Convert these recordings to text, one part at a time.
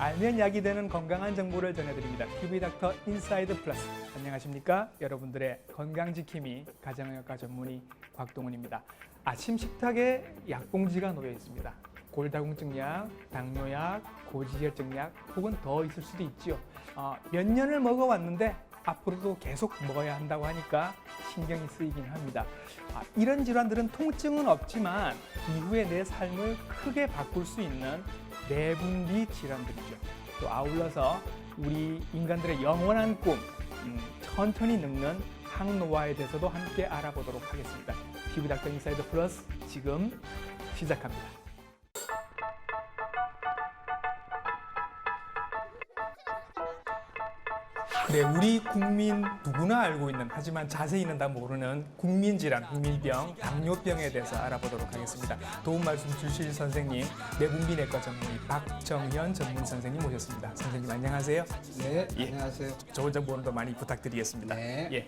알면 약이 되는 건강한 정보를 전해드립니다. TV닥터 인사이드 플러스. 안녕하십니까? 여러분들의 건강지킴이 가정의학과 전문의 곽동훈입니다. 아침 식탁에 약봉지가 놓여 있습니다. 골다공증 약, 당뇨약, 고지혈증 약 혹은 더 있을 수도 있지요. 몇 년을 먹어왔는데 앞으로도 계속 먹어야 한다고 하니까 신경이 쓰이긴 합니다. 이런 질환들은 통증은 없지만 이후에 내 삶을 크게 바꿀 수 있는 내분비 질환들이죠. 또 아울러서 우리 인간들의 영원한 꿈, 천천히 늙는 항노화에 대해서도 함께 알아보도록 하겠습니다. TV닥터 인사이드 플러스 지금 시작합니다. 네, 우리 국민 누구나 알고 있는 하지만 자세히는 다 모르는 국민질환, 국민병, 당뇨병에 대해서 알아보도록 하겠습니다. 도움 말씀 주실 선생님, 내분비내과 전문의 박정현 전문 선생님 모셨습니다. 선생님 안녕하세요. 네, 안녕하세요. 좋은 정보는 더 많이 부탁드리겠습니다. 네. 예.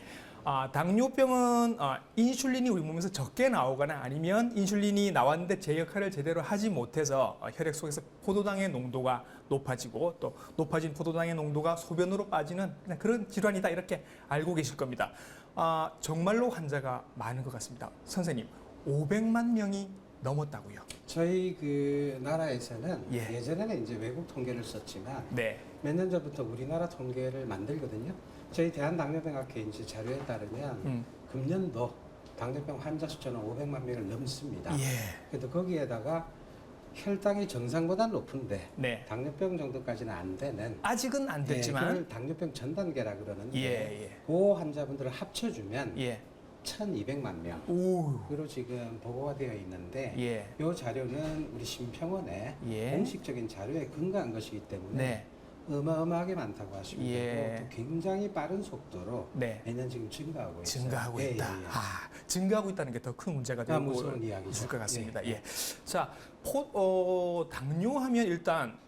당뇨병은 인슐린이 우리 몸에서 적게 나오거나 아니면 인슐린이 나왔는데 제 역할을 제대로 하지 못해서 혈액 속에서 포도당의 농도가 높아지고 또 높아진 포도당의 농도가 소변으로 빠지는 그냥 그런 질환이다 이렇게 알고 계실 겁니다. 정말로 환자가 많은 것 같습니다. 선생님, 500만 명이 넘었다고요? 저희 그 나라에서는 예. 예전에는 이제 외국 통계를 썼지만 네. 몇 년 전부터 우리나라 통계를 만들거든요. 저희 대한당뇨병학회 이제 자료에 따르면 금년도 당뇨병 환자 숫자는 500만 명을 넘습니다. 예. 그래도 거기에다가 혈당이 정상보다 높은데 네. 당뇨병 정도까지는 안 되는 아직은 안 됐지만 그걸 당뇨병 전 단계라 그러는데 예. 그 환자분들을 합쳐주면 예. 1,200만 명. 오. 으로 지금 보고가 되어 있는데 예. 이 자료는 우리 심평원의 예. 공식적인 자료에 근거한 것이기 때문에 네. 어마어마하게 많다고 하시면 예. 되고 또 굉장히 빠른 속도로 네. 매년 지금 증가하고 있어요. 증가하고 예, 있다. 예, 예. 증가하고 있다는 게 더 큰 문제가 되고 무서운 이야기죠. 있을 것 같습니다. 예. 예. 자, 당뇨하면 일단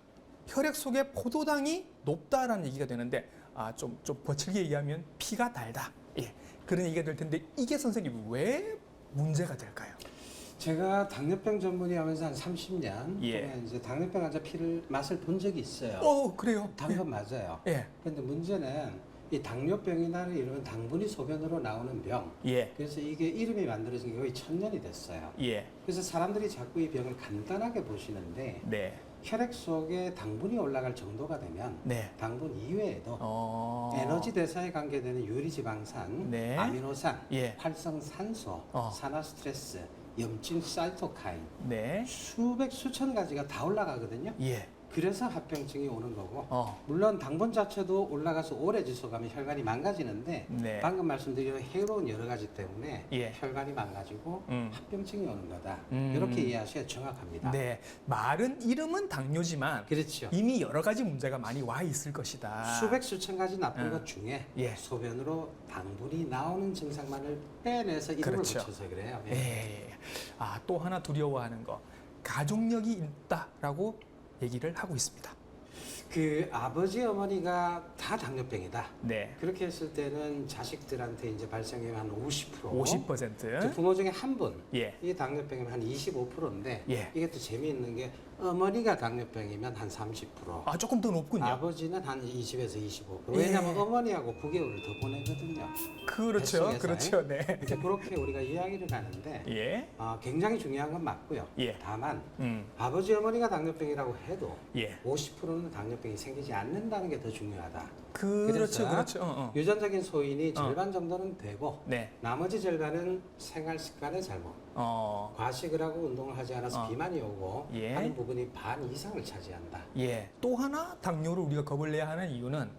혈액 속에 포도당이 높다라는 얘기가 되는데 좀 거칠게 얘기하면 피가 달다. 예. 그런 얘기가 될 텐데 이게 선생님 왜 문제가 될까요? 제가 당뇨병 전문의 하면서 한 30년 예. 동안 이제 당뇨병 환자 피를 맛을 본 적이 있어요. 그래요? 당건 맞아요. 예. 그런데 문제는 이 당뇨병이나 이런 당분이 소변으로 나오는 병. 예. 그래서 이게 이름이 만들어진 게 거의 1000년이 됐어요. 예. 그래서 사람들이 자꾸 이 병을 간단하게 보시는데 네. 혈액 속에 당분이 올라갈 정도가 되면 네. 당분 이외에도 에너지 대사에 관계되는 유리지방산, 네. 아미노산, 예. 활성산소, 산화스트레스, 염증 사이토카인 네. 수백 수천 가지가 다 올라가거든요. 예. 그래서 합병증이 오는 거고 물론 물론 당분 자체도 올라가서 오래 지속하면 혈관이 망가지는데 네. 방금 말씀드린 해로운 여러 가지 때문에 예. 혈관이 망가지고 합병증이 오는 거다. 음. 이렇게 이해하셔야 정확합니다. 네. 이름은 당뇨지만 그렇죠. 이미 여러 가지 문제가 많이 와 있을 것이다. 수백 수천 가지 나쁜 것 중에 예. 소변으로 당분이 나오는 증상만을 빼내서 이름을 그렇죠. 붙여서 그래요. 예. 또 하나 두려워하는 거. 가족력이 있다라고 얘기를 하고 있습니다. 그 아버지 어머니가 다 당뇨병이다. 네. 그렇게 했을 때는 자식들한테 이제 발생이 한 50%. 50%. 부모 중에 한 분. 예. 이게 당뇨병이면 한 25%인데 예. 이게 또 재미있는 게 어머니가 당뇨병이면 한 30%. 조금 더 높군요. 아버지는 한 20에서 25%. 예. 왜냐하면 어머니하고 9개월을 더 보내거든요. 그렇죠. 뱃속에서. 그렇죠. 네. 이제 그렇게 우리가 이야기를 하는데 예. 굉장히 중요한 건 맞고요. 예. 다만 음. 아버지 어머니가 당뇨병이라고 해도 예. 50%는 당뇨병이 생기지 않는다는 게 더 중요하다. 그렇죠. 그래서 그렇죠. 유전적인 소인이 절반 정도는 되고 네. 나머지 절반은 생활 습관의 잘못, 과식을 하고 운동을 하지 않아서 비만이 오고 예. 하는 부분이 반 이상을 차지한다. 예. 또 하나 당뇨를 우리가 겁을 내야 하는 이유는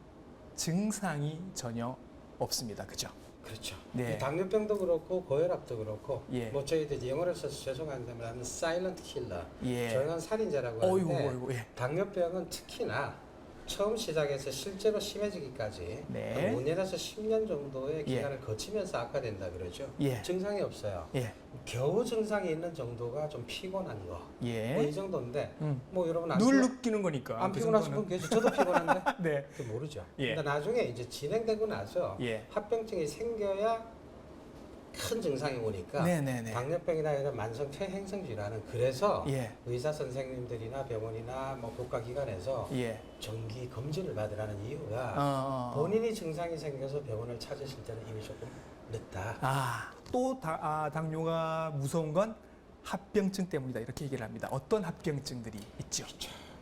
증상이 전혀 없습니다. 그죠? 그렇죠. 네. 이 당뇨병도 그렇고 고혈압도 그렇고 예. 뭐 저희들 이제 영어를 써서 죄송한데 말하면 사일런트 킬러, 예. 조용한 살인자라고 하는데 어이구, 예. 당뇨병은 특히나 처음 시작해서 실제로 심해지기까지 네. 5년에서 10년 정도의 기간을 거치면서 악화된다 그러죠. 예. 증상이 없어요. 예. 겨우 증상이 있는 정도가 좀 피곤한 거. 예. 뭐 이 정도인데 뭐 여러분 늘 느끼는 거니까. 안 그 피곤하신 정도는. 분 계시죠? 저도 피곤한데. 네. 그 모르죠. 예. 근데 나중에 이제 진행되고 나서 예. 합병증이 생겨야 큰 증상이 오니까 네네네. 당뇨병이나 이런 만성 퇴행성 질환은 그래서 예. 의사 선생님들이나 병원이나 뭐 국가기관에서 예. 정기 검진을 받으라는 이유가 본인이 증상이 생겨서 병원을 찾으실 때는 이미 조금 늦다. 또 당뇨가 무서운 건 합병증 때문이다 이렇게 얘기를 합니다. 어떤 합병증들이 있죠?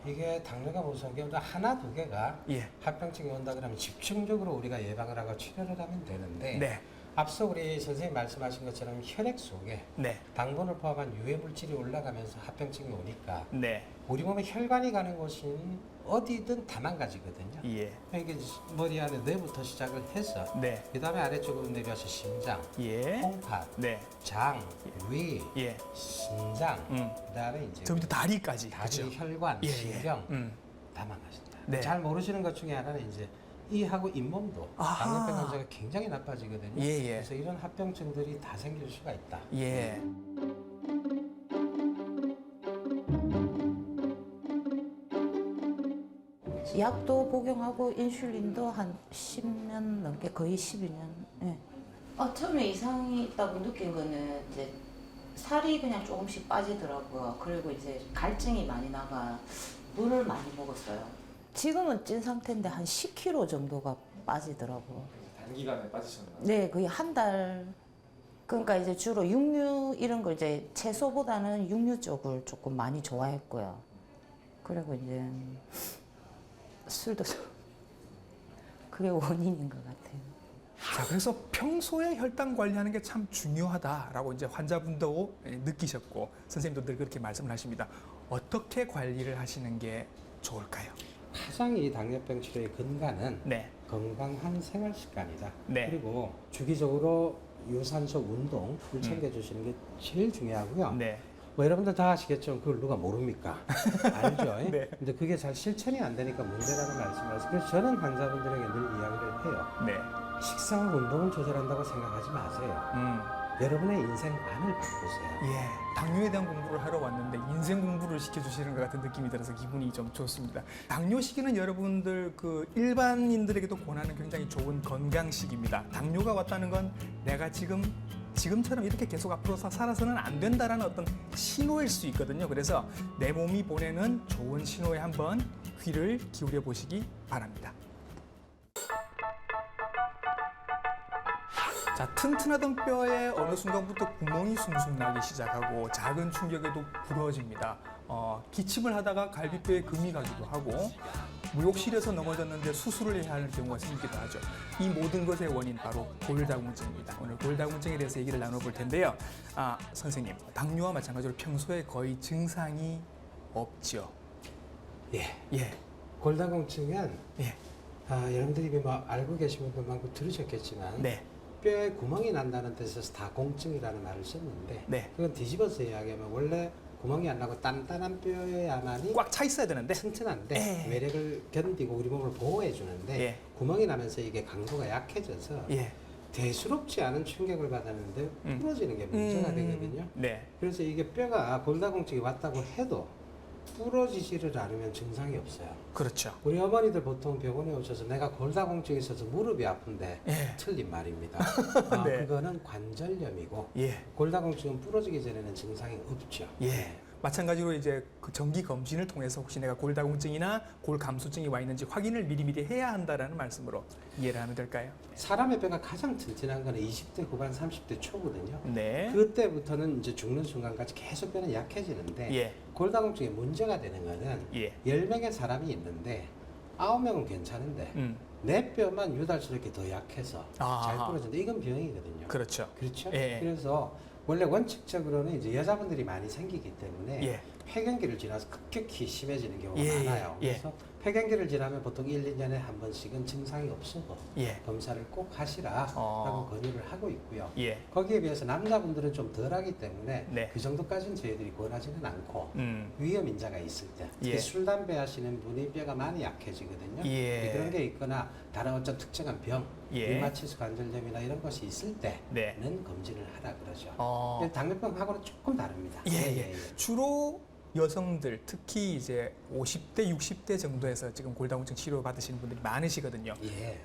이게 당뇨가 무서운 게 하나 두 개가 예. 합병증이 온다 그러면 집중적으로 우리가 예방을 하고 치료를 하면 되는데 네. 앞서 우리 선생님 말씀하신 것처럼 혈액 속에 네. 당분을 포함한 유해 물질이 올라가면서 합병증이 오니까 네. 우리 몸에 혈관이 가는 곳은 어디든 다 망가지거든요. 예. 이게 머리 안에 뇌부터 시작을 해서 네. 그 다음에 아래쪽으로 내려와서 심장, 예. 콩팥, 네. 장, 위, 예. 신장, 그 다음에 이제 저 밑에 다리까지. 다리, 그렇죠? 혈관, 예, 예. 신경 다 망가진다. 네. 잘 모르시는 것 중에 하나는 이제 이하고 잇몸도 아하. 당뇨병 환자가 굉장히 나빠지거든요. 예, 예. 그래서 이런 합병증들이 다 생길 수가 있다. 예. 약도 복용하고 인슐린도 한 10년 넘게 거의 12년. 예. 처음에 이상이 있다고 느낀 거는 이제 살이 그냥 조금씩 빠지더라고요. 그리고 이제 갈증이 많이 나가 물을 많이 먹었어요. 지금은 찐 상태인데 한 10kg 정도가 빠지더라고요. 단기간에 빠지셨나요? 네, 거의 한 달. 그러니까 이제 주로 육류 이런 걸 이제 채소보다는 육류 쪽을 조금 많이 좋아했고요. 그리고 이제 술도 좀 그게 원인인 것 같아요. 자, 그래서 평소에 혈당 관리하는 게 참 중요하다라고 이제 환자분도 느끼셨고 선생님도 늘 그렇게 말씀을 하십니다. 어떻게 관리를 하시는 게 좋을까요? 가장 이 당뇨병 치료의 근간은 네. 건강한 생활 습관이다. 네. 그리고 주기적으로 유산소 운동을 챙겨주시는 게 제일 중요하고요. 네. 뭐 여러분들 다 아시겠지만 그걸 누가 모릅니까? 알죠? 네. 근데 그게 잘 실천이 안 되니까 문제라는 말씀을 하세요. 그래서 저는 환자분들에게 늘 이야기를 해요. 네. 식사와 운동을 조절한다고 생각하지 마세요. 여러분의 인생관을 바꾸세요. 예, 당뇨에 대한 공부를 하러 왔는데 인생 공부를 시켜주시는 것 같은 느낌이 들어서 기분이 좀 좋습니다. 당뇨 시기는 여러분들 그 일반인들에게도 권하는 굉장히 좋은 건강 시기입니다. 당뇨가 왔다는 건 내가 지금처럼 이렇게 계속 앞으로 살아서는 안 된다라는 어떤 신호일 수 있거든요. 그래서 내 몸이 보내는 좋은 신호에 한번 귀를 기울여 보시기 바랍니다. 자, 튼튼하던 뼈에 어느 순간부터 구멍이 숭숭 나기 시작하고 작은 충격에도 부러집니다. 기침을 하다가 갈비뼈에 금이 가기도 하고 무욕실에서 넘어졌는데 수술을 해야 하는 경우가 생기기도 하죠. 이 모든 것의 원인 바로 골다공증입니다. 오늘 골다공증에 대해서 얘기를 나눠볼 텐데요. 선생님, 당뇨와 마찬가지로 평소에 거의 증상이 없죠. 예. 예. 골다공증은 예. 여러분들이 뭐 알고 계신 분도 많고 들으셨겠지만 네. 뼈에 구멍이 난다는 뜻에서 다공증이라는 말을 썼는데 네. 그건 뒤집어서 이야기하면 원래 구멍이 안 나고 단단한 뼈에야만이 꽉 차 있어야 되는데. 튼튼한데 예. 외력을 견디고 우리 몸을 보호해 주는데 예. 구멍이 나면서 이게 강도가 약해져서 예. 대수롭지 않은 충격을 받았는데 부러지는 게 문제가 되거든요. 네. 그래서 이게 뼈가 골다공증이 왔다고 해도 부러지지를 않으면 증상이 없어요. 그렇죠. 우리 어머니들 보통 병원에 오셔서 내가 골다공증이 있어서 무릎이 아픈데 예. 틀린 말입니다. 네. 그거는 관절염이고 예. 골다공증은 부러지기 전에는 증상이 없죠. 예. 마찬가지로 이제 그 정기 검진을 통해서 혹시 내가 골다공증이나 골감소증이 와 있는지 확인을 미리미리 해야 한다라는 말씀으로 이해를 하면 될까요? 사람의 뼈가 가장 튼튼한 거는 20대 후반, 30대 초거든요. 네. 그때부터는 이제 죽는 순간까지 계속 뼈는 약해지는데 예. 골다공증에 문제가 되는 거는 예. 10명의 사람이 있는데 9명은 괜찮은데 내 뼈만 유달스럽게 더 약해서 아하. 잘 부러진다. 이건 병이거든요. 그렇죠. 그렇죠? 예. 그래서 원래 원칙적으로는 이제 여자분들이 많이 생기기 때문에 예. 폐경기를 지나서 급격히 심해지는 경우가 예, 많아요. 예. 그래서 폐경기를 지나면 보통 1, 2년에 한 번씩은 증상이 없어도 예. 검사를 꼭 하시라라고 권유를 하고 있고요. 예. 거기에 비해서 남자분들은 좀 덜하기 때문에 네. 그 정도까지는 저희들이 권하지는 않고 음. 위험 인자가 있을 때 특히 예. 술, 담배 하시는 분이 뼈가 많이 약해지거든요. 예. 그런 게 있거나 다른 어떤 특정한 병, 예. 류마티스 관절염이나 이런 것이 있을 때는 네. 검진을 하라 그러죠. 어. 당뇨병하고는 조금 다릅니다. 예. 주로 여성들 특히 이제 50대, 60대 정도에서 지금 골다공증 치료 받으시는 분들이 많으시거든요. 예.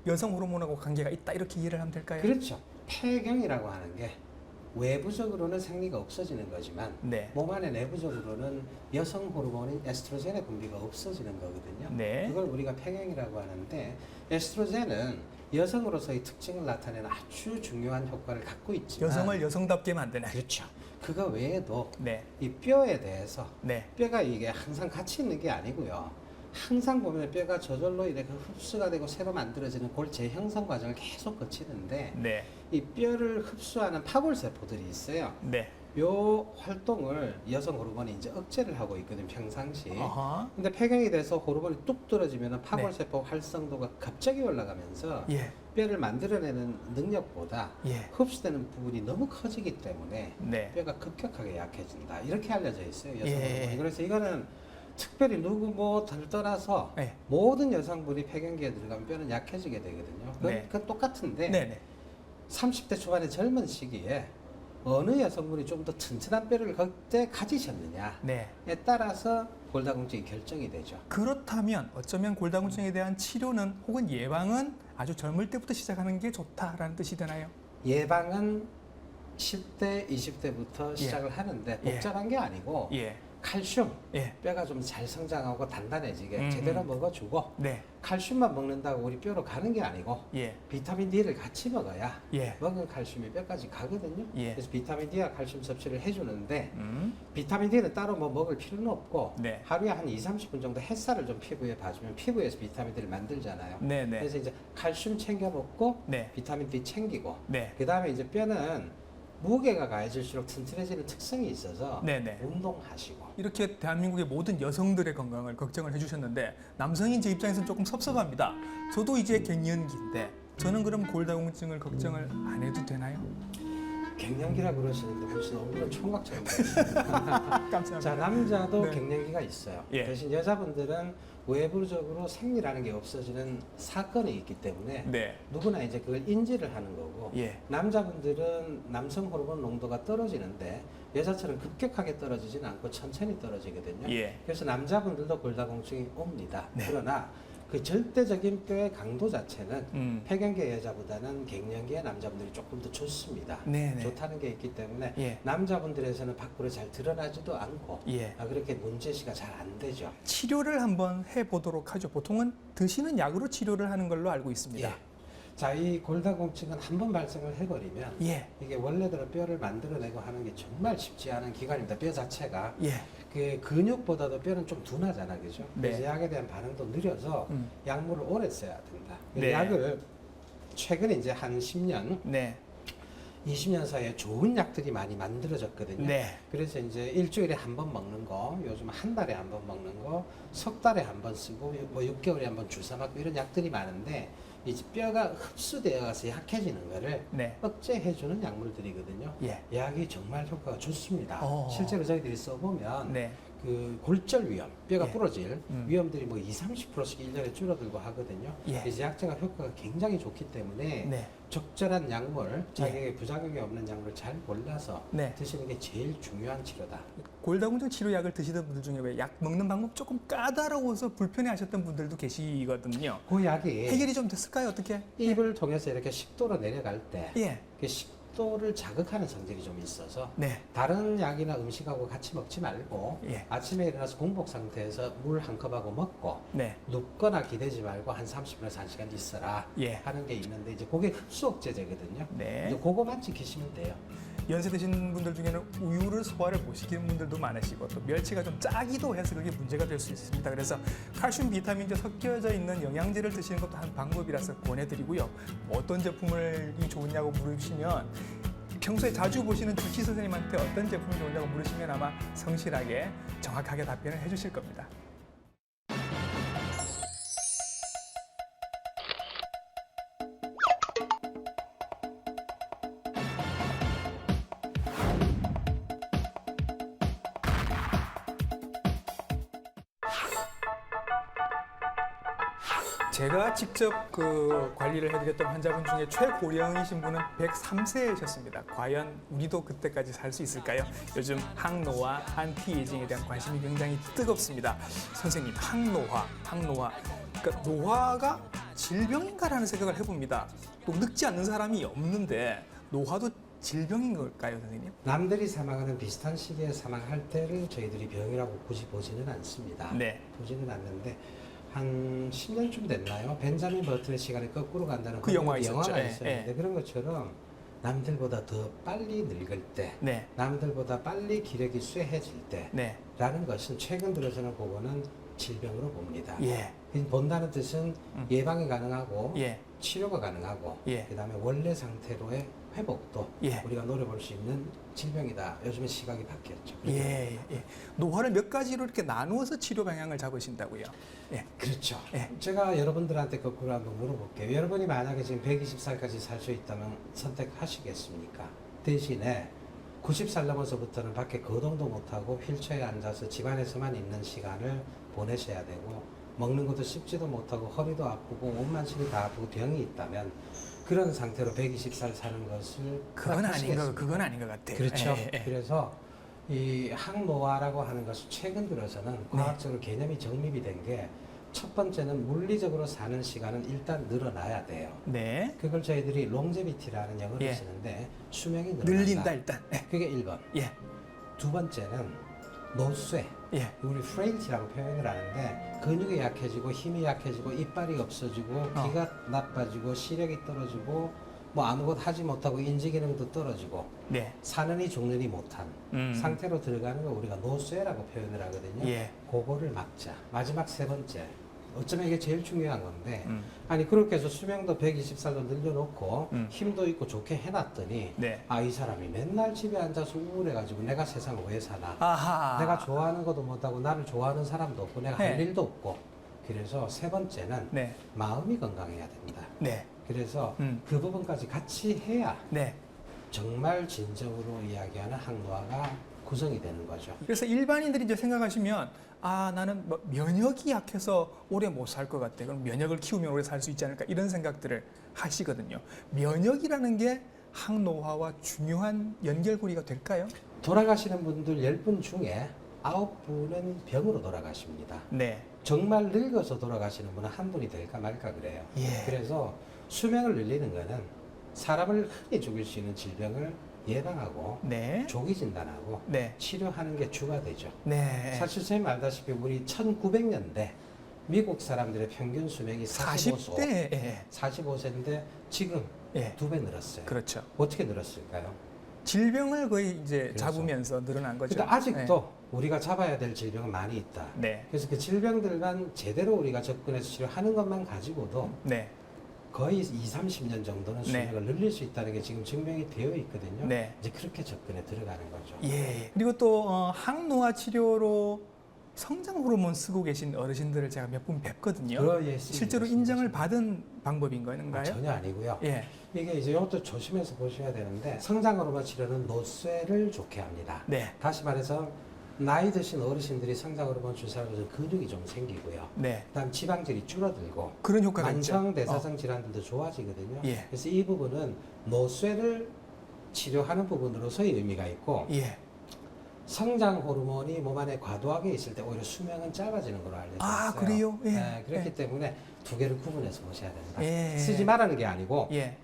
여성 호르몬하고 관계가 있다 이렇게 이해를 하면 될까요? 그렇죠. 폐경이라고 하는 게 외부적으로는 생리가 없어지는 거지만 네. 몸 안에 내부적으로는 여성 호르몬인 에스트로겐의 분비가 없어지는 거거든요. 네. 그걸 우리가 폐경이라고 하는데 에스트로겐은 여성으로서의 특징을 나타내는 아주 중요한 효과를 갖고 있지만 여성을 여성답게 만드는. 그렇죠. 그거 외에도 네. 이 뼈에 대해서 네. 뼈가 이게 항상 같이 있는 게 아니고요. 항상 보면 뼈가 저절로 이렇게 흡수가 되고 새로 만들어지는 골 재형성 과정을 계속 거치는데 네. 이 뼈를 흡수하는 파골 세포들이 있어요. 네. 요 활동을 여성 호르몬이 이제 억제를 하고 있거든 평상시. 어허. 근데 폐경이 돼서 호르몬이 뚝 떨어지면 파골 네. 세포 활성도가 갑자기 올라가면서 예. 뼈를 만들어내는 능력보다 예. 흡수되는 부분이 너무 커지기 때문에 네. 뼈가 급격하게 약해진다. 이렇게 알려져 있어요. 여성 예. 호르몬이. 그래서 이거는 특별히 누구 뭐를 떠나서 네. 모든 여성분이 폐경기에 들어가면 뼈는 약해지게 되거든요. 네. 그건 똑같은데 네. 네. 30대 초반의 젊은 시기에 어느 여성분이 좀 더 튼튼한 뼈를 그때 가지셨느냐에 네. 따라서 골다공증이 결정이 되죠. 그렇다면 어쩌면 골다공증에 대한 치료는 혹은 예방은 아주 젊을 때부터 시작하는 게 좋다라는 뜻이 되나요? 예방은 10대, 20대부터 시작을 하는데 예. 복잡한 게 아니고 예. 칼슘, 예. 뼈가 좀 잘 성장하고 단단해지게 음, 제대로 먹어주고 네. 칼슘만 먹는다고 우리 뼈로 가는 게 아니고 예. 비타민 D를 같이 먹어야 예. 먹은 칼슘이 뼈까지 가거든요. 예. 그래서 비타민 D와 칼슘 섭취를 해주는데 음. 비타민 D는 따로 뭐 먹을 필요는 없고 네. 하루에 한 2-30분 정도 햇살을 좀 피부에 봐주면 피부에서 비타민 D를 만들잖아요. 네. 네. 그래서 이제 칼슘 챙겨 먹고 네. 비타민 D 챙기고 네. 그 다음에 이제 뼈는 무게가 가해질수록 튼튼해지는 특성이 있어서 네. 네. 운동하시고 이렇게 대한민국의 모든 여성들의 건강을 걱정을 해주셨는데 남성인 제 입장에서는 조금 섭섭합니다. 저도 이제 갱년기인데 저는 그럼 골다공증을 걱정을 안 해도 되나요? 갱년기라고 그러시는데 무슨 얼굴은 총각처럼 깜짝이야. 자 남자도 네. 갱년기가 있어요. 예. 대신 여자분들은 외부적으로 생리라는 게 없어지는 사건이 있기 때문에 네. 누구나 이제 그걸 인지를 하는 거고 예. 남자분들은 남성 호르몬 농도가 떨어지는데 여자처럼 급격하게 떨어지지는 않고 천천히 떨어지거든요. 예. 그래서 남자분들도 골다공증이 옵니다. 네. 그러나 그 절대적인 뼈의 강도 자체는 폐경기 여자보다는 갱년기의 남자분들이 조금 더 좋습니다. 네네. 좋다는 게 있기 때문에 예. 남자분들에서는 밖으로 잘 드러나지도 않고 예. 그렇게 문제시가 잘 안 되죠. 치료를 한번 해보도록 하죠. 보통은 드시는 약으로 치료를 하는 걸로 알고 있습니다. 예. 자, 이 골다공증은 한 번 발생을 해버리면 예. 이게 원래대로 뼈를 만들어내고 하는 게 정말 쉽지 않은 기관입니다. 뼈 자체가 예. 그 근육보다도 뼈는 좀 둔하잖아, 그죠? 네. 그래서 약에 대한 반응도 느려서 약물을 오래 써야 된다. 네. 약을 최근에 이제 한 10년, 네. 20년 사이에 좋은 약들이 많이 만들어졌거든요. 네. 그래서 이제 일주일에 한 번 먹는 거, 요즘 한 달에 한 번 먹는 거, 석 달에 한 번 쓰고, 뭐 6개월에 한 번 주사 맞고 이런 약들이 많은데 이제 뼈가 흡수되어 가서 약해지는 거를 네. 억제해주는 약물들이거든요. 예. 약이 정말 효과가 좋습니다. 어. 실제로 저희들이 써보면 네. 그 골절 위험, 뼈가 예. 부러질 위험들이 뭐 20-30%씩 1년에 줄어들고 하거든요. 예. 그래서 약제가 효과가 굉장히 좋기 때문에 네. 적절한 약물, 자기에게 부작용이 없는 약물을 잘 골라서 네. 드시는 게 제일 중요한 치료다. 골다공증 치료약을 드시던 분들 중에 왜 약 먹는 방법 조금 까다로워서 불편해하셨던 분들도 계시거든요. 그 약이 해결이 좀 됐을까요? 어떻게? 입을 통해서 이렇게 식도로 내려갈 때 예. 그 식도를 자극하는 성질이 좀 있어서 네. 다른 약이나 음식하고 같이 먹지 말고 예. 아침에 일어나서 공복 상태에서 물 한 컵하고 먹고 네. 눕거나 기대지 말고 한 30분에서 1시간 있어라 예. 하는 게 있는데 이제 그게 흡수 억제제거든요. 네. 이제 그거만 지키시면 돼요. 연세 드신 분들 중에는 우유를 소화를 못 시키는 분들도 많으시고 또 멸치가 좀 짜기도 해서 그게 문제가 될 수 있습니다. 그래서 칼슘, 비타민제 섞여져 있는 영양제를 드시는 것도 한 방법이라서 권해드리고요. 어떤 제품이 좋으냐고 물으시면 평소에 자주 보시는 주치 선생님한테 어떤 제품이 좋으냐고 물으시면 아마 성실하게 정확하게 답변을 해주실 겁니다. 제가 직접 그 관리를 해드렸던 환자분 중에 최고령이신 분은 103세셨습니다. 과연 우리도 그때까지 살 수 있을까요? 요즘 항노화, 안티에이징에 대한 관심이 굉장히 뜨겁습니다. 선생님, 항노화. 그러니까 노화가 질병인가라는 생각을 해봅니다. 또 늙지 않는 사람이 없는데 노화도 질병인 걸까요, 선생님? 남들이 사망하는 비슷한 시기에 사망할 때를 저희들이 병이라고 굳이 보지는 않습니다. 네. 보지는 않는데 한 10년쯤 됐나요? 벤자민 버튼의 시간이 거꾸로 간다는 그 영화 있었죠. 영화가 예, 있었는데 예. 그런 것처럼 남들보다 더 빨리 늙을 때, 네. 남들보다 빨리 기력이 쇠해질 네. 때라는 것은 최근 들어서는 그거는 질병으로 봅니다. 예. 본다는 뜻은 예방이 가능하고 예. 치료가 가능하고 예. 그다음에 원래 상태로의 회복도 예. 우리가 노려볼 수 있는 질병이다. 요즘에 시각이 바뀌었죠. 예. 예. 노화를 몇 가지로 이렇게 나누어서 치료 방향을 잡으신다고요. 예. 그렇죠. 예. 제가 여러분들한테 거꾸로 한번 물어볼게요. 여러분이 만약에 지금 120살까지 살 수 있다면 선택하시겠습니까? 대신에 90살 넘어서부터는 밖에 거동도 못하고 휠체어에 앉아서 집안에서만 있는 시간을 보내셔야 되고 먹는 것도 씹지도 못하고 허리도 아프고 온 만신이 다 아프고 병이 있다면 그런 상태로 120살 사는 것을 그건 아닌 거 하시겠습니까? 그건 아닌 것 같아요. 그렇죠. 예, 예. 그래서 이 항노화라고 하는 것은 최근 들어서는 과학적으로 개념이 정립이 된 게 첫 번째는 물리적으로 사는 시간은 일단 늘어나야 돼요. 네. 그걸 저희들이 롱제비티라는 영어를 예. 쓰는데 수명이 늘어난다. 늘린다 일단. 예. 그게 1번. 예. 두 번째는 노쇠. 예. 우리 프레일티라고 표현을 하는데 근육이 약해지고 힘이 약해지고 이빨이 없어지고 기가 나빠지고 시력이 떨어지고 뭐 아무것도 하지 못하고 인지 기능도 떨어지고 네. 사느니 죽느니 못한 상태로 들어가는 걸 우리가 노쇠라고 표현을 하거든요. 예. 그거를 막자. 마지막 세 번째. 어쩌면 이게 제일 중요한 건데 음. 아니 그렇게 해서 수명도 120살로 늘려놓고 음. 힘도 있고 좋게 해놨더니 네. 아 이 사람이 맨날 집에 앉아서 우울해가지고 내가 세상을 왜 사나 아하. 내가 좋아하는 것도 못하고 나를 좋아하는 사람도 없고 내가 할 네. 일도 없고 그래서 세 번째는 네. 마음이 건강해야 된다. 네. 그래서 음. 그 부분까지 같이 해야 네. 정말 진정으로 이야기하는 항노화가 구성이 되는 거죠. 그래서 일반인들이 이제 생각하시면 아 나는 뭐 면역이 약해서 오래 못 살 것 같아. 그럼 면역을 키우면 오래 살 수 있지 않을까 이런 생각들을 하시거든요. 면역이라는 게 항노화와 중요한 연결고리가 될까요? 돌아가시는 분들 10분 중에 9분은 병으로 돌아가십니다. 네. 정말 늙어서 돌아가시는 분은 한 분이 될까 말까 그래요. 예. 그래서 수명을 늘리는 거는 사람을 흔히 죽일 수 있는 질병을 예방하고 네. 조기 진단하고 네. 치료하는 게 주가 되죠. 네. 사실 선생님 알다시피 우리 1900년대 미국 사람들의 평균 수명이 45세. 40대. 예. 45세인데 지금 예. 2배 늘었어요. 그렇죠. 어떻게 늘었을까요? 질병을 거의 이제 그래서. 잡으면서 늘어난 거죠. 근데 아직도 우리가 잡아야 될 질병은 많이 있다. 네. 그래서 그 질병들만 제대로 우리가 접근해서 치료하는 것만 가지고도 네. 거의 30년 정도는 네. 수명을 늘릴 수 있다는 게 지금 증명이 되어 있거든요. 네. 이제 그렇게 접근해 들어가는 거죠. 예. 그리고 또 항노화 치료로 성장 호르몬 쓰고 계신 어르신들을 제가 몇 분 뵙거든요. 예, 실제로 인정을 받은 방법인 건가요? 전혀 아니고요. 예. 이게 이제 이것도 조심해서 보셔야 되는데 성장 호르몬 치료는 노쇠를 좋게 합니다. 네. 다시 말해서 나이 드신 어르신들이 성장 호르몬 주사하면서 근육이 좀 생기고요. 네. 그다음 지방질이 줄어들고 그런 효과가 만성 있죠. 대사성 질환들도 좋아지거든요. 예. 그래서 이 부분은 노쇠를 치료하는 부분으로서의 의미가 있고 예. 성장 호르몬이 몸 안에 과도하게 있을 때 오히려 수명은 짧아지는 걸로 알려져 있어요. 아, 그래요? 예. 네, 그렇기 예. 때문에 두 개를 구분해서 보셔야 된다. 예. 쓰지 말라는 게 아니고 예.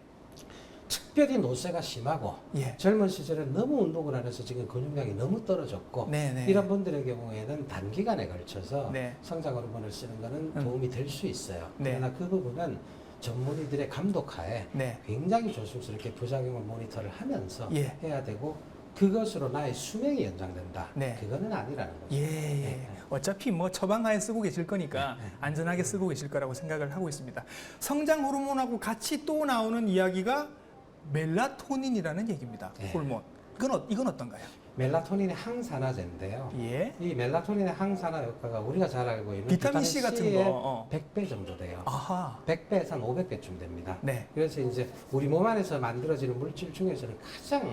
특별히 노쇠가 심하고 예. 젊은 시절에 너무 운동을 안 해서 지금 근육량이 너무 떨어졌고 네네. 이런 분들의 경우에는 단기간에 걸쳐서 네. 성장 호르몬을 쓰는 것은 도움이 될 수 있어요. 네. 그러나 그 부분은 전문의들의 감독하에 네. 굉장히 조심스럽게 부작용을 모니터를 하면서 예. 해야 되고 그것으로 나의 수명이 연장된다. 네. 그거는 아니라는 거죠. 예. 네. 어차피 뭐 처방하에 쓰고 계실 거니까 안전하게 쓰고 계실 거라고 생각을 하고 있습니다. 성장 호르몬하고 같이 또 나오는 이야기가 멜라토닌이라는 얘기입니다. 네. 호르몬. 이건 어떤가요? 멜라토닌의 항산화제인데요. 예. 이 멜라토닌의 항산화 효과가 우리가 잘 알고 있는 비타민 C 같은 C의 거. 100배 정도 돼요. 아하. 100배에서 한 500배쯤 됩니다. 네. 그래서 이제 우리 몸 안에서 만들어지는 물질 중에서는 가장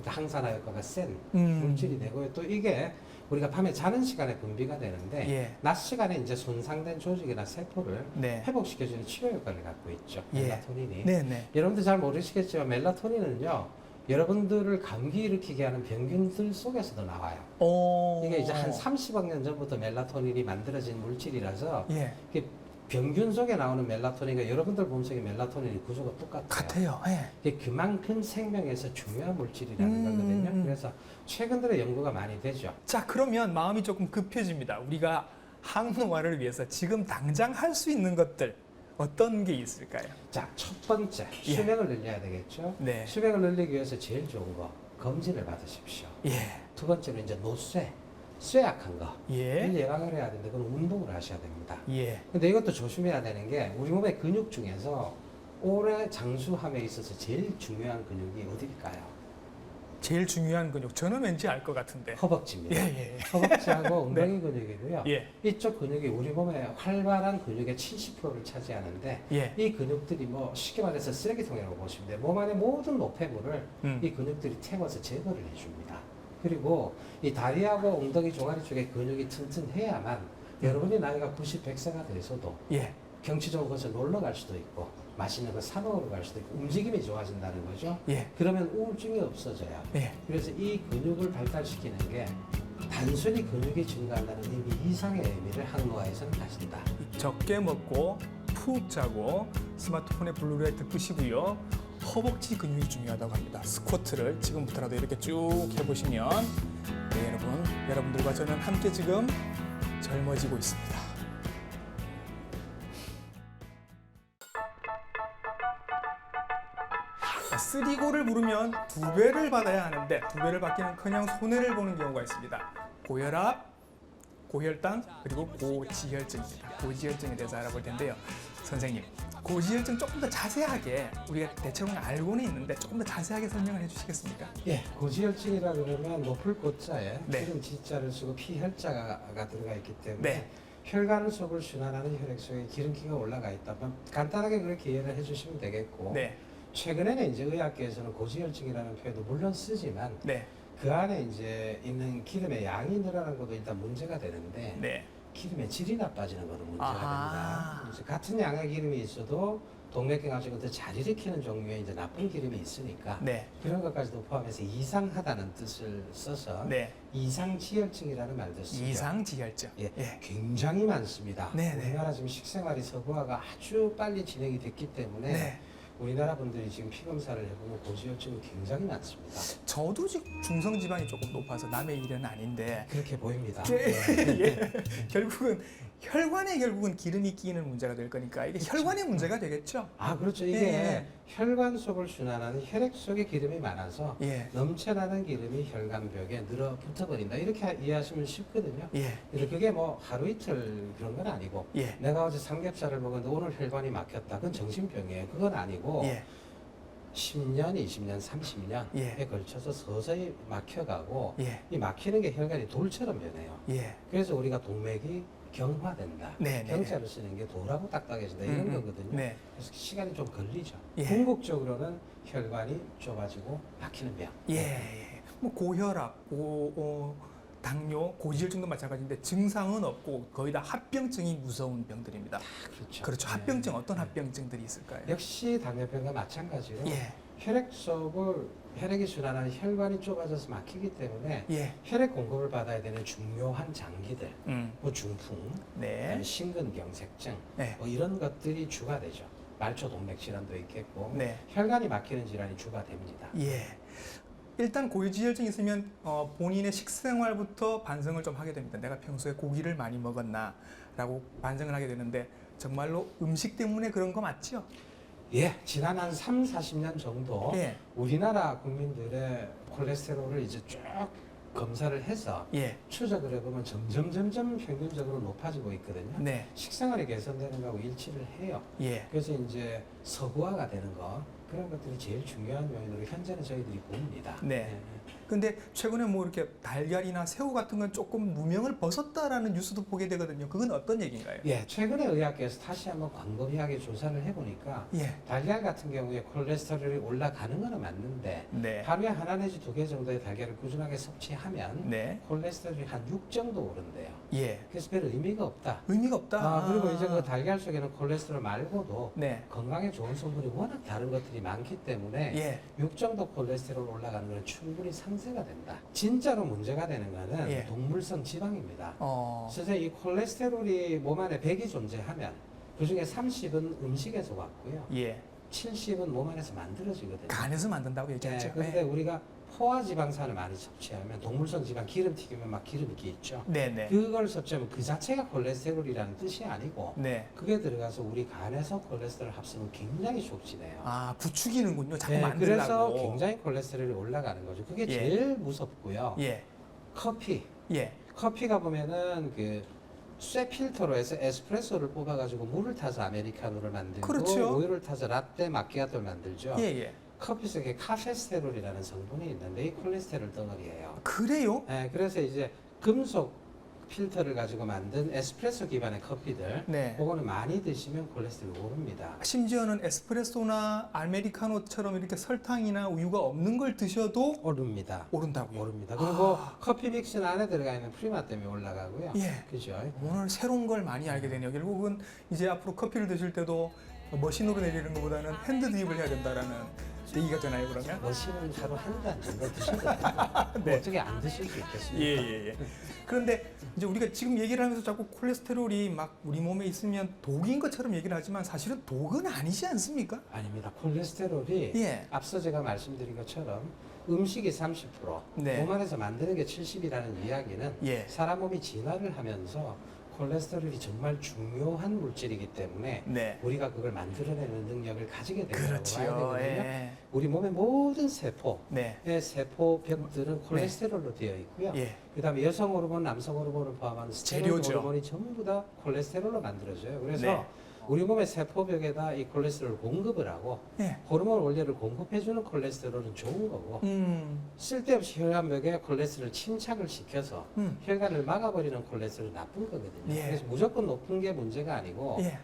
항산화 효과가 센 물질이 되고요. 또 이게 우리가 밤에 자는 시간에 분비가 되는데 예. 낮 시간에 이제 손상된 조직이나 세포를 네. 회복시켜주는 치료 효과를 갖고 있죠. 예. 멜라토닌이. 네네. 여러분들 잘 모르시겠지만 멜라토닌은요. 여러분들을 감기 일으키게 하는 병균들 속에서도 나와요. 오. 이게 이제 한 30억 년 전부터 멜라토닌이 만들어진 물질이라서 예. 이게 병균 속에 나오는 멜라토닌과 여러분들 몸속의 멜라토닌의 구조가 똑같아요. 같아요. 예. 이게 그만큼 생명에서 중요한 물질이라는 거거든요. 그래서 최근 들어 연구가 많이 되죠. 자, 그러면 마음이 조금 급해집니다. 우리가 항노화를 위해서 지금 당장 할 수 있는 것들 어떤 게 있을까요? 자, 첫 번째 예. 수명을 늘려야 되겠죠. 네. 수명을 늘리기 위해서 제일 좋은 거 검진을 받으십시오. 예. 두 번째로 이제 노쇠, 쇠약한 거 예. 이걸 예방을 해야 되는데 그건 운동을 하셔야 됩니다. 예. 근데 이것도 조심해야 되는 게 우리 몸의 근육 중에서 오래 장수함에 있어서 제일 중요한 근육이 어딜까요? 제일 중요한 근육. 저는 왠지 알 것 같은데. 허벅지입니다. 예. 허벅지하고 엉덩이 근육이고요. 예. 이쪽 근육이 우리 몸의 활발한 근육의 70%를 차지하는데 예. 이 근육들이 뭐 쉽게 말해서 쓰레기통이라고 보시면 돼요. 몸 안의 모든 노폐물을 이 근육들이 태워서 제거를 해줍니다. 그리고 이 다리하고 엉덩이 종아리 쪽에 근육이 튼튼해야만 여러분이 나이가 90, 100세가 돼서도 예. 경치 좋은 곳에 놀러 갈 수도 있고 맛있는 거 사 먹으러 갈 수도 있고 움직임이 좋아진다는 거죠. 예. 그러면 우울증이 없어져요. 예. 그래서 이 근육을 발달시키는 게 단순히 근육이 증가한다는 의미 이상의 의미를 항노화에서는 가진다. 적게 먹고 푹 자고 스마트폰에 블루라이트 끄시고요. 허벅지 근육이 중요하다고 합니다. 스쿼트를 지금부터라도 이렇게 쭉 해보시면 네, 여러분들과 저는 함께 지금 젊어지고 있습니다. 쓰리고를 부르면 2배를 받아야 하는데 2배를 받기는커녕 손해를 보는 경우가 있습니다. 고혈압, 고혈당, 그리고 고지혈증입니다. 고지혈증에 대해서 알아볼 텐데요. 선생님, 고지혈증 조금 더 자세하게 우리가 대체로 알고는 있는데 조금 더 자세하게 설명을 해주시겠습니까? 예, 고지혈증이라 그러면 높을 고자에 네. 기름 지자를 쓰고 피혈자가 들어가 있기 때문에 네. 혈관 속을 순환하는 혈액 속에 기름기가 올라가 있다면 간단하게 그렇게 이해를 해주시면 되겠고 네. 최근에는 이제 의학계에서는 고지혈증이라는 표현도 물론 쓰지만 네. 그 안에 이제 있는 기름의 양이 늘어나는 것도 일단 문제가 되는데 네. 기름의 질이 나빠지는 것도 문제가 아하. 됩니다. 그래서 같은 양의 기름이 있어도 동맥경 같은 것들 잘 일으키는 종류의 이제 나쁜 기름이 있으니까 네. 그런 것까지도 포함해서 이상하다는 뜻을 써서 네. 이상지혈증이라는 말도 쓰죠. 이상지혈증. 예, 예. 굉장히 많습니다. 네, 네. 우리나라 지금 식생활이 서구화가 아주 빨리 진행이 됐기 때문에 네. 우리나라 분들이 지금 피 검사를 해보면 고지혈증이 굉장히 많습니다. 저도 지금 중성 지방이 조금 높아서 남의 일은 아닌데 그렇게 보입니다. 예. 결국은 혈관에 기름이 끼이는 문제가 될 거니까 이게 혈관의 문제가 되겠죠. 아, 그렇죠. 이게 예. 혈관 속을 순환하는 혈액 속에 기름이 많아서 예. 넘쳐나는 기름이 혈관벽에 늘어 붙어버린다. 이렇게 이해하시면 쉽거든요. 예. 근데 그게 뭐 하루 이틀 그런 건 아니고 예. 내가 어제 삼겹살을 먹었는데 오늘 혈관이 막혔다. 그건 정신병이에요. 그건 아니고 예. 10년, 20년, 30년에 예. 걸쳐서 서서히 막혀가고 예. 이 막히는 게 혈관이 돌처럼 변해요. 예. 그래서 우리가 동맥이 경화된다. 네, 네. 경자를 쓰는 게 도라고 딱딱해진다. 이런 거거든요. 네. 그래서 시간이 좀 걸리죠. 예. 궁극적으로는 혈관이 좁아지고 막히는 병. 예. 뭐 고혈압, 당뇨, 고지혈증도 마찬가지인데 증상은 없고 거의 다 합병증이 무서운 병들입니다. 그렇죠. 그렇죠. 네. 합병증 어떤 합병증들이 있을까요? 역시 당뇨병과 마찬가지로 예. 혈액 속을 혈액이 순환하는 혈관이 좁아져서 막히기 때문에 예. 혈액 공급을 받아야 되는 중요한 장기들, 뭐 중풍, 네. 그다음에 심근경색증, 네. 뭐 이런 것들이 주가 되죠. 말초 동맥 질환도 있겠고 네. 혈관이 막히는 질환이 주가 됩니다. 예. 일단 고지혈증이 있으면 본인의 식생활부터 반성을 좀 하게 됩니다. 내가 평소에 고기를 많이 먹었나라고 반성을 하게 되는데 정말로 음식 때문에 그런 거 맞죠? 예, 지난 한 3, 40년 정도 예. 우리나라 국민들의 콜레스테롤을 이제 쭉 검사를 해서 예. 추적을 해보면 점점 평균적으로 높아지고 있거든요. 네. 식생활이 개선되는 거하고 일치를 해요. 예. 그래서 이제 서구화가 되는 거 그런 것들이 제일 중요한 요인으로 현재는 저희들이 봅니다. 네. 근데 최근에 뭐 이렇게 달걀이나 새우 같은 건 조금 무명을 벗었다라는 뉴스도 보게 되거든요. 그건 어떤 얘기인가요? 예, 최근에 의학계에서 다시 한번 광범위하게 조사를 해보니까 예. 달걀 같은 경우에 콜레스테롤이 올라가는 거는 맞는데 네. 하루에 하나 내지 2개 정도의 달걀을 꾸준하게 섭취하면 네. 콜레스테롤이 한 6 정도 오른대요. 예. 그래서 별 의미가 없다. 의미가 없다. 아, 그리고 이제 그 달걀 속에는 콜레스테롤 말고도 네. 건강에 좋은 성분이 워낙 다른 것들이 많기 때문에 예. 6 정도 콜레스테롤 올라가는 건 충분히 상쇄가 된다. 진짜로 문제가 되는 거는 예. 동물성 지방입니다. 어. 실제 이 콜레스테롤이 몸 안에 100이 존재하면 그중에 30은 음식에서 왔고요. 예. 70은 몸 안에서 만들어지거든요. 간에서 만든다고 얘기했죠. 그런데 우리가 포화 지방산을 많이 섭취하면 동물성 지방 기름 튀기면 막 기름기 있죠. 네네. 그걸 섭취하면 그 자체가 콜레스테롤이라는 뜻이 아니고 네. 그게 들어가서 우리 간에서 콜레스테롤 합성은 굉장히 촉진해요. 아, 부추기는군요. 자꾸 네, 만들라고. 그래서 굉장히 콜레스테롤이 올라가는 거죠. 그게 예. 제일 무섭고요. 예. 커피. 예. 커피가 보면은 그 쇠 필터로 해서 에스프레소를 뽑아가지고 물을 타서 아메리카노를 만들고 그렇죠. 우유를 타서 라떼 마키아토를 만들죠. 예, 예. 커피 속에 카페스테롤이라는 성분이 있는데 이 콜레스테롤 덩어리예요. 그래요? 네, 그래서 이제 금속 필터를 가지고 만든 에스프레소 기반의 커피들 네. 그거는 많이 드시면 콜레스테롤 오릅니다. 심지어는 에스프레소나 아메리카노처럼 이렇게 설탕이나 우유가 없는 걸 드셔도 오릅니다. 오른다고요. 오릅니다. 그리고 커피 믹스 안에 들어가 있는 프리마 때문에 올라가고요. 예. 그죠? 오늘 새로운 걸 많이 알게 되네요. 결국은 이제 앞으로 커피를 드실 때도 머신으로 내리는 것보다는 핸드 드립을 해야 된다라는 얘기가 되나요, 그러면? 머신은 하루 한 잔 정도 드셔도 돼요. 네. 뭐 어떻게 안 드실 수 있겠습니까? 예. 그런데 이제 우리가 지금 얘기를 하면서 자꾸 콜레스테롤이 막 우리 몸에 있으면 독인 것처럼 얘기를 하지만 사실은 독은 아니지 않습니까? 아닙니다. 콜레스테롤이 예. 앞서 제가 말씀드린 것처럼 음식이 30%, 네. 몸 안에서 만드는 게 70이라는 이야기는 예. 사람 몸이 진화를 하면서 콜레스테롤이 정말 중요한 물질이기 때문에 네. 우리가 그걸 만들어내는 능력을 가지게 된다고 봐야 그렇지요. 되거든요. 예. 우리 몸의 모든 세포의 네. 세포벽들은 콜레스테롤로 되어 있고요. 예. 그다음에 여성 호르몬, 남성 호르몬을 포함한 스테로이드 재료죠. 호르몬이 전부 다 콜레스테롤로 만들어져요. 그래서 네. 우리 몸의 세포벽에다 이 콜레스테롤을 공급을 하고 예. 호르몬 원료를 공급해주는 콜레스테롤은 좋은 거고 쓸데없이 혈관벽에 콜레스테롤을 침착을 시켜서 혈관을 막아버리는 콜레스테롤은 나쁜 거거든요. 예. 그래서 무조건 높은 게 문제가 아니고 예.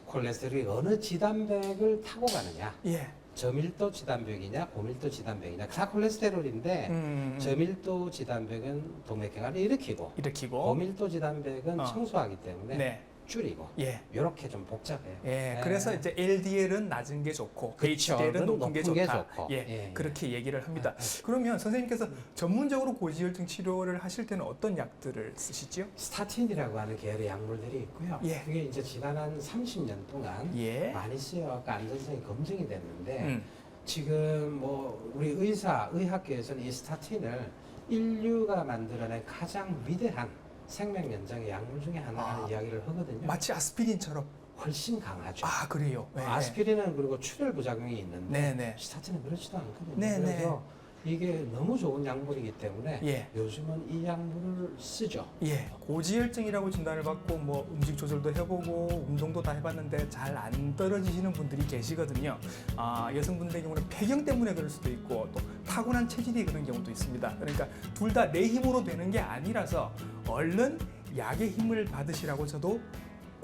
콜레스테롤이 어느 지단백을 타고 가느냐, 예. 저밀도 지단백이냐 고밀도 지단백이냐 다 콜레스테롤인데 저밀도 지단백은 동맥경화를 일으키고 일으키고. 고밀도 지단백은 어. 청소하기 때문에 네. 줄이고 예. 이렇게 좀 복잡해요. 예, 네. 그래서 이제 LDL은 낮은 게 좋고 그쵸. HDL은 높은 게 높은 게 좋다. 좋고. 예, 예. 그렇게 얘기를 합니다. 그러면 선생님께서 전문적으로 고지혈증 치료를 하실 때는 어떤 약들을 쓰시지요? 스타틴이라고 하는 계열의 약물들이 있고요. 예. 그게 이제 지난 한 30년 동안 예. 많이 쓰여갖고 안전성이 검증이 됐는데 지금 뭐 우리 의학계에서는 이 스타틴을 인류가 만들어낸 가장 위대한 생명 연장의 약물 중에 하나라는 이야기를 하거든요. 마치 아스피린처럼. 훨씬 강하죠. 아, 그래요. 네. 아스피린은 그리고 출혈 부작용이 있는데 네네. 스타틴은 그렇지도 않거든요. 네네. 그래서 이게 너무 좋은 약물이기 때문에 예. 요즘은 이 약물을 쓰죠. 예, 고지혈증이라고 진단을 받고 뭐 음식 조절도 해보고 운동도 다 해봤는데 잘 안 떨어지시는 분들이 계시거든요. 아, 여성분들의 경우는 폐경 때문에 그럴 수도 있고 또 타고난 체질이 그런 경우도 있습니다. 그러니까 둘 다 내 힘으로 되는 게 아니라서 얼른 약의 힘을 받으시라고 저도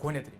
권해드립니다.